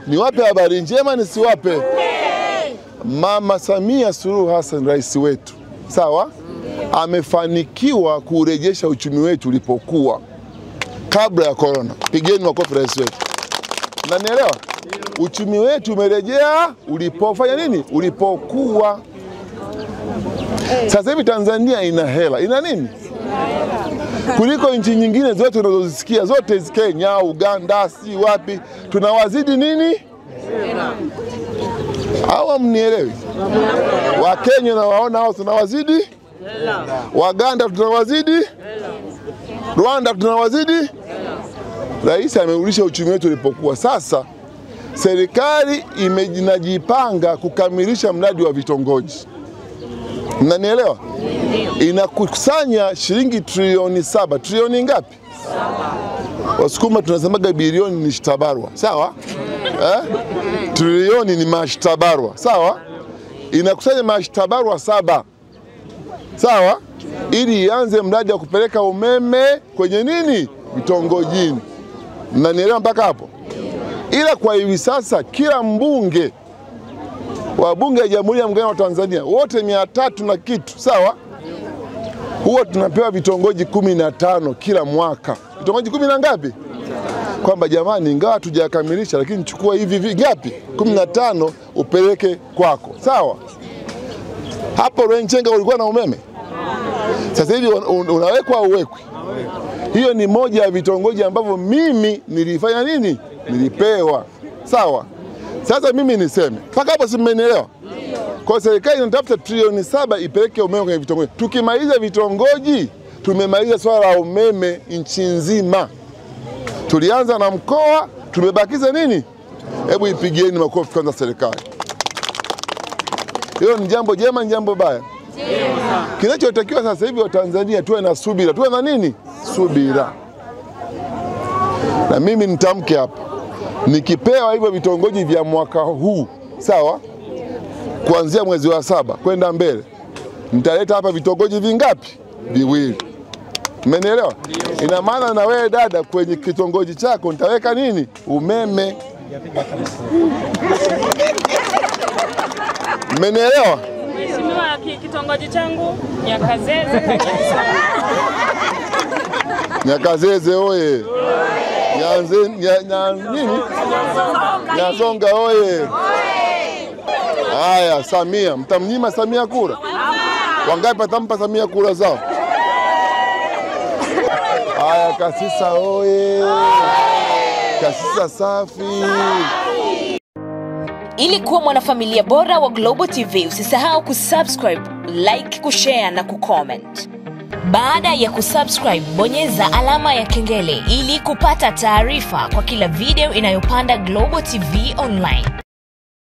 Niwape habari njema nisiwape? Mama Samia Suluhu Hassan rais wetu, sawa? Amefanikiwa kurejesha uchumi wetu ulipokuwa kabla ya corona. Pigeni makofi rais wetu. Unanielewa? Uchumi wetu umerejea ulipofanya nini? Ulipokuwa. Sasa hivi Tanzania ina hela. Ina nini? Kuliko nchi nyingine zote tunazozisikia, zote Kenya, Uganda, si wapi, tunawazidi nini? Hawa mnielewi? Wa Kenya na waona hao tunawazidi? Waganda tunawazidi? Rwanda tunawazidi? Rais amerudisha uchumi wetu ulipokuwa. Sasa serikali imejipanga kukamilisha mradi wa vitongoji. Mnanielewa? Inakusanya shilingi trilioni 7. Trilioni ngapi? 7. Wasukuma tunasemaga bilioni ni shtabarwa. Sawa? Trilioni ni mashtabarwa. Sawa? Inakusanya mashtabarwa 7. Sawa? Ili ianze mradi wa kupeleka umeme kwenye nini? Vitongojini. Mnanielewa mpaka hapo? Ila kwa hivi sasa kila mbunge wa bunge ya Jamhuri ya Muungano wa Tanzania wote 300 na kitu, sawa? Huwa tunapewa vitongoji 15 kila mwaka. Vitongoji 10 na ngapi? Kwamba jamani, ingawa tujakamilisha lakini chukua hivi ngapi? 15 upeleke kwako. Sawa? Hapo Rwenchenga ulikuwa na umeme. Sasa hivi unawekwa au uwekwi? Hiyo ni moja ya vitongoji ambavyo mimi nilifanya nini? Nilipewa. Sawa? Sasa mimi niseme, mpaka hapo si mmenielewa? Kwa serikali inatafuta trilioni 7 ipeleke umeme kwenye vitongoji. Tukimaliza vitongoji, tumemaliza swala la umeme nchi nzima. Tulianza na mkoa, tumebakiza nini? Hebu ipigieni makofi kwanza serikali. Hiyo ni jambo jema, ni jambo baya? Jema. Kinachotakiwa sasa hivi wa Tanzania tuwe na subira. Tuwe na nini? Subira. Na mimi nitamke hapa. Nikipewa hivyo vitongoji vya mwaka huu, sawa? Kuanzia mwezi wa 7 kwenda mbele, nitaleta hapa vitongoji vingapi? 2. Mmenielewa? Ina maana na wewe dada kwenye kitongoji chako nitaweka nini? Umeme. Mmenielewa? Mheshimiwa, kitongoji changu Nyakazeze. Nyakazeze oye. Nyazonga oye. Haya, Samia, mtamnyima Samia kura? Wangapi atampa Samia kura zao? Haya, Kasisa oye. Kasisa safi. Ili kuwa mwanafamilia bora wa Global TV, usisahau kusubscribe, like, kushare na kucomment. Baada ya kusubscribe, bonyeza alama ya kengele ili kupata taarifa kwa kila video inayopanda Global TV Online.